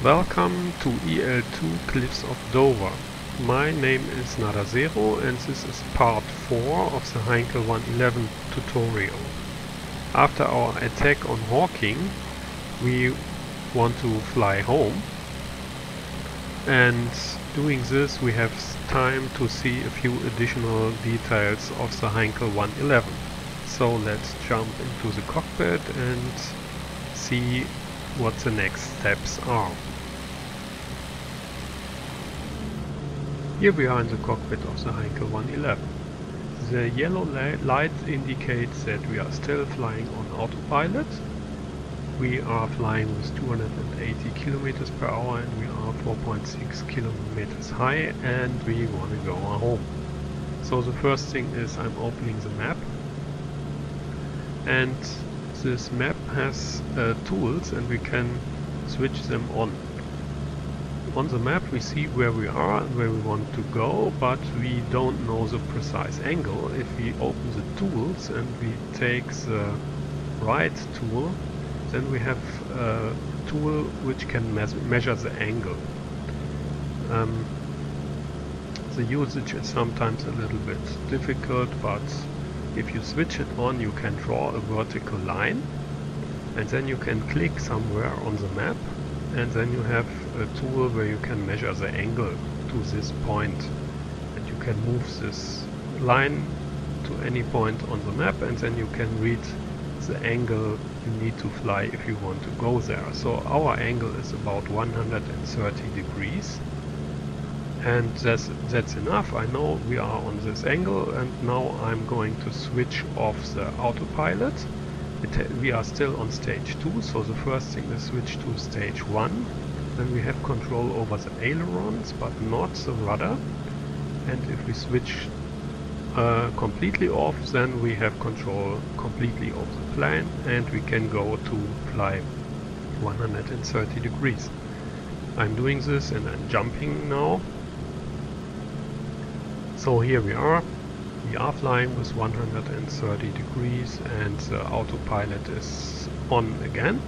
Welcome to EL2 Cliffs of Dover. My name is Nadazero and this is part 4 of the He-111 tutorial. After our attack on Hawking, we want to fly home, and doing this we have time to see a few additional details of the He-111. So let's jump into the cockpit and see what the next steps are. Here we are in the cockpit of the He-111. The yellow light indicates that we are still flying on autopilot. We are flying with 280 km per hour and we are 4.6 km high, and we want to go home. So the first thing is I'm opening the map, and this map has tools and we can switch them on. On the map we see where we are and where we want to go, but we don't know the precise angle. If we open the tools and we take the right tool, then we have a tool which can measure the angle. The usage is sometimes a little bit difficult, but if you switch it on you can draw a vertical line and then you can click somewhere on the map, and then you have a tool where you can measure the angle to this point, and you can move this line to any point on the map, and then you can read the angle you need to fly if you want to go there. So our angle is about 130 degrees, and that's enough. I know we are on this angle, and now I'm going to switch off the autopilot. We are still on stage 2, so the first thing is switch to stage 1. Then we have control over the ailerons but not the rudder, and if we switch completely off, then we have control completely of the plane and we can go to fly 130 degrees. I'm doing this and I'm jumping now. So here we are flying with 130 degrees and the autopilot is on again.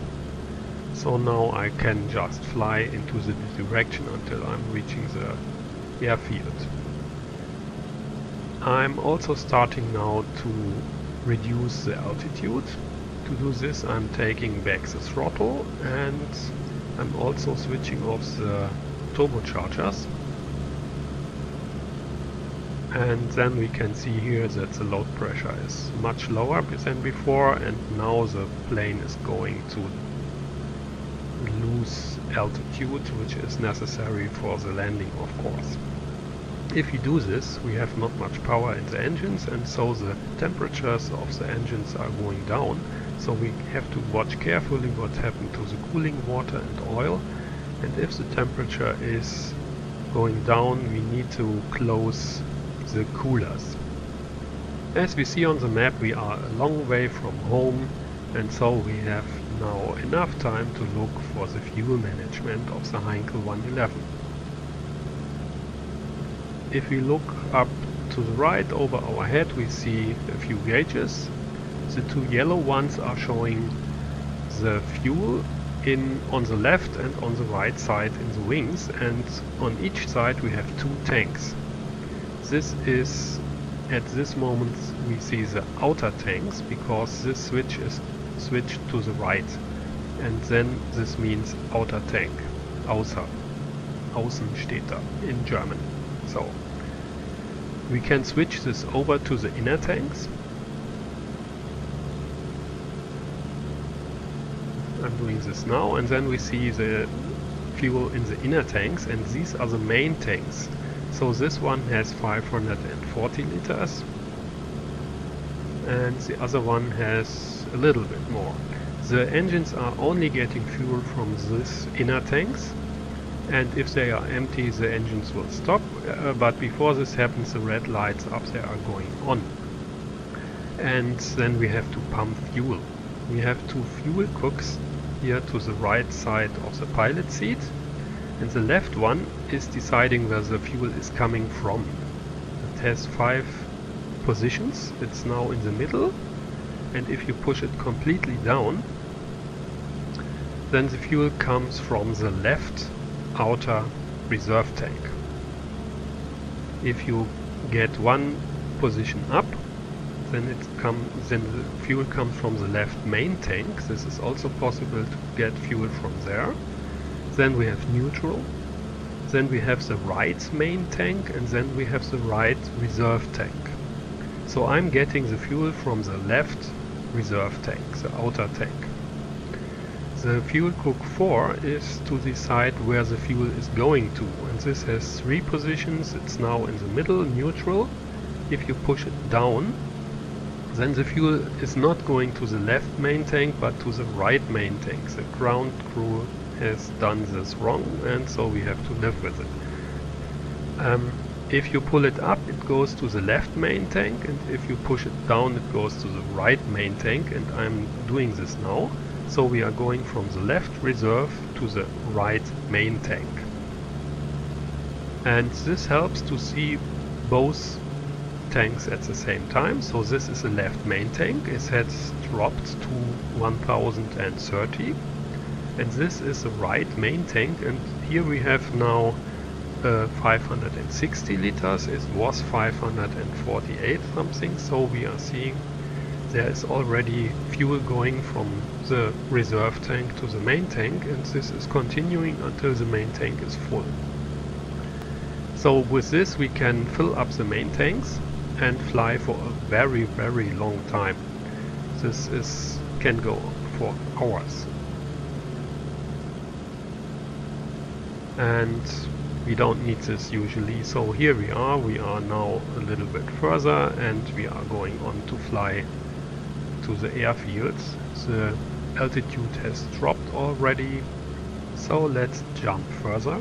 So now I can just fly into the direction until I'm reaching the airfield. I'm also starting now to reduce the altitude. To do this I'm taking back the throttle, and I'm also switching off the turbochargers. And then we can see here that the load pressure is much lower than before, and now the plane is going to lose altitude, which is necessary for the landing, of course. If we do this, we have not much power in the engines, and so the temperatures of the engines are going down. So we have to watch carefully what happened to the cooling water and oil, and if the temperature is going down, we need to close the coolers. As we see on the map, we are a long way from home, and so we have now enough time to look for the fuel management of the He-111. If we look up to the right over our head, we see a few gauges. The two yellow ones are showing the fuel on the left and on the right side in the wings, and on each side we have two tanks. This is, at this moment we see the outer tanks, because this switch is switched to the right, and then this means outer tank, außer, außen steht da in German. So we can switch this over to the inner tanks. I'm doing this now, and then we see the fuel in the inner tanks, and these are the main tanks. So this one has 540 liters and the other one has a little bit more. The engines are only getting fuel from these inner tanks, and if they are empty the engines will stop, but before this happens the red lights up there are going on. And then we have to pump fuel. We have two fuel cooks here to the right side of the pilot seat, and the left one is deciding where the fuel is coming from. It has 5 positions. It's now in the middle, and if you push it completely down, then the fuel comes from the left outer reserve tank. If you get one position up, then the fuel comes from the left main tank. This is also possible to get fuel from there. Then we have neutral. Then we have the right main tank, and then we have the right reserve tank. So I'm getting the fuel from the left reserve tank, the outer tank. The fuel cook 4 is to decide where the fuel is going to, and this has 3 positions. It's now in the middle, neutral. If you push it down, then the fuel is not going to the left main tank but to the right main tank. The ground crew has done this wrong, and so we have to live with it. If you pull it up, it goes to the left main tank, and if you push it down, it goes to the right main tank, and I'm doing this now. So we are going from the left reserve to the right main tank. And this helps to see both tanks at the same time. So this is the left main tank. It has dropped to 1030. And this is the right main tank, and here we have now 560 liters. It was 548 something, so we are seeing there is already fuel going from the reserve tank to the main tank, and this is continuing until the main tank is full. So with this we can fill up the main tanks and fly for a very, very long time. This can go for hours. And we don't need this usually. So here we are now a little bit further, and we are going on to fly to the airfields. The altitude has dropped already, so let's jump further.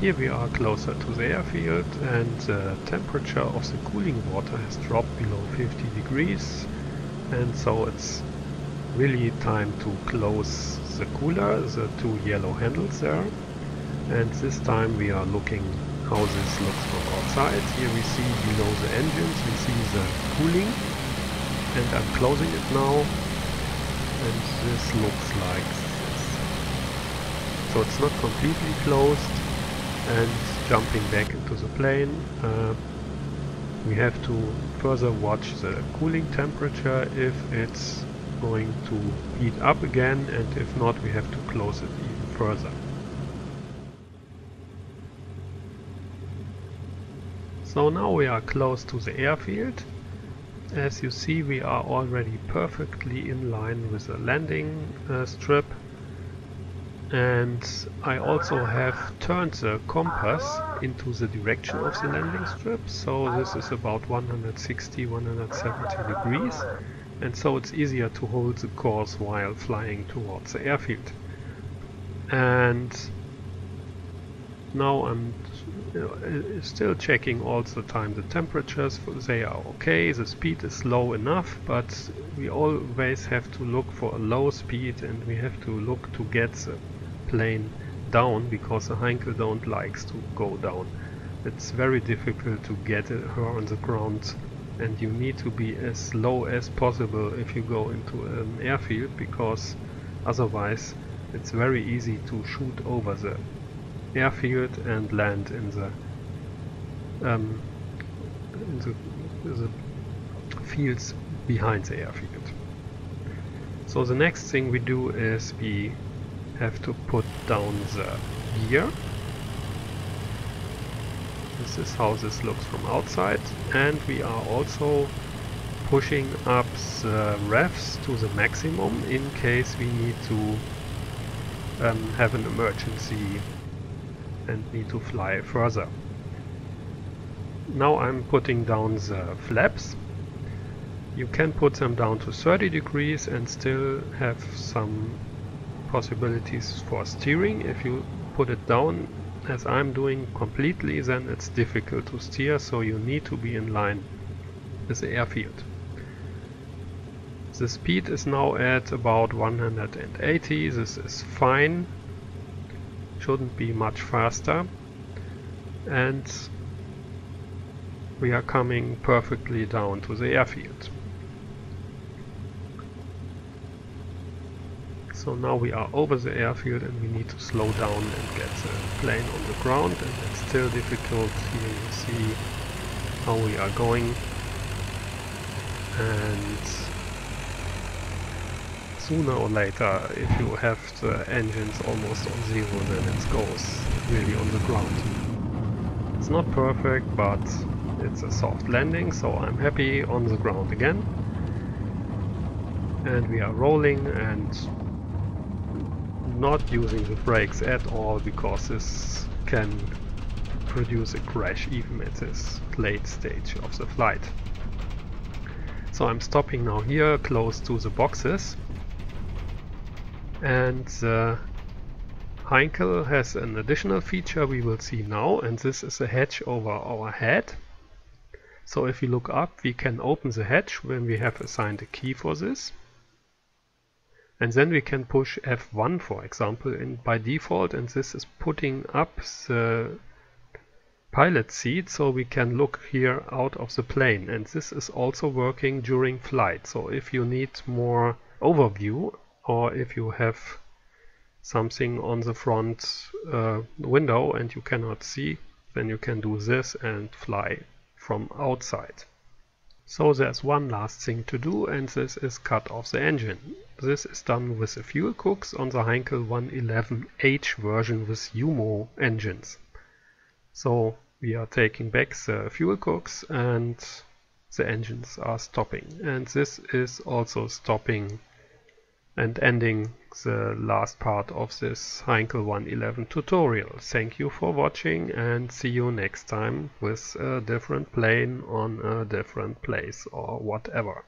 Here we are closer to the airfield, and the temperature of the cooling water has dropped below 50 degrees, and so it's really time to close the cooler, the 2 yellow handles there. And this time we are looking how this looks from outside. Here we see below the engines, we see the cooling, and I'm closing it now, and this looks like this. So it's not completely closed. And jumping back into the plane, we have to further watch the cooling temperature if it's going to heat up again, and if not, we have to close it even further. So now we are close to the airfield. As you see, we are already perfectly in line with the landing strip. And I also have turned the compass into the direction of the landing strip, so this is about 160-170 degrees, and so it's easier to hold the course while flying towards the airfield. And now I'm still checking all the time the temperatures. They are okay, the speed is low enough, but we always have to look for a low speed, and we have to look to get the plane down, because the Heinkel don't likes to go down. It's very difficult to get her on the ground, and you need to be as low as possible if you go into an airfield, because otherwise it's very easy to shoot over the airfield and land in the fields behind the airfield. So the next thing we do is we have to put down the gear. This is how this looks from outside, and we are also pushing up the revs to the maximum in case we need to have an emergency and need to fly further. Now I'm putting down the flaps. You can put them down to 30 degrees and still have some possibilities for steering. If you put it down as I'm doing completely, then it's difficult to steer, so you need to be in line with the airfield. The speed is now at about 180. This is fine, shouldn't be much faster, and we are coming perfectly down to the airfield. So now we are over the airfield and we need to slow down and get the plane on the ground, and it's still difficult. Here you see how we are going, and sooner or later, if you have the engines almost on zero, then it goes really on the ground. It's not perfect, but it's a soft landing, so I'm happy on the ground again. And we are rolling and not using the brakes at all, because this can produce a crash even at this late stage of the flight. So I'm stopping now here close to the boxes, and the Heinkel has an additional feature we will see now, and this is a hatch over our head. So if we look up, we can open the hatch when we have assigned a key for this. And then we can push F1, for example, by default, and this is putting up the pilot seat so we can look here out of the plane. And this is also working during flight. So if you need more overview, or if you have something on the front window and you cannot see, then you can do this and fly from outside. So there's one last thing to do, and this is cut off the engine. This is done with the fuel cooks on the Heinkel 111H version with UMO engines. So we are taking back the fuel cooks and the engines are stopping. And this is also stopping and ending the last part of this Heinkel 111 tutorial. Thank you for watching, and see you next time with a different plane on a different place or whatever.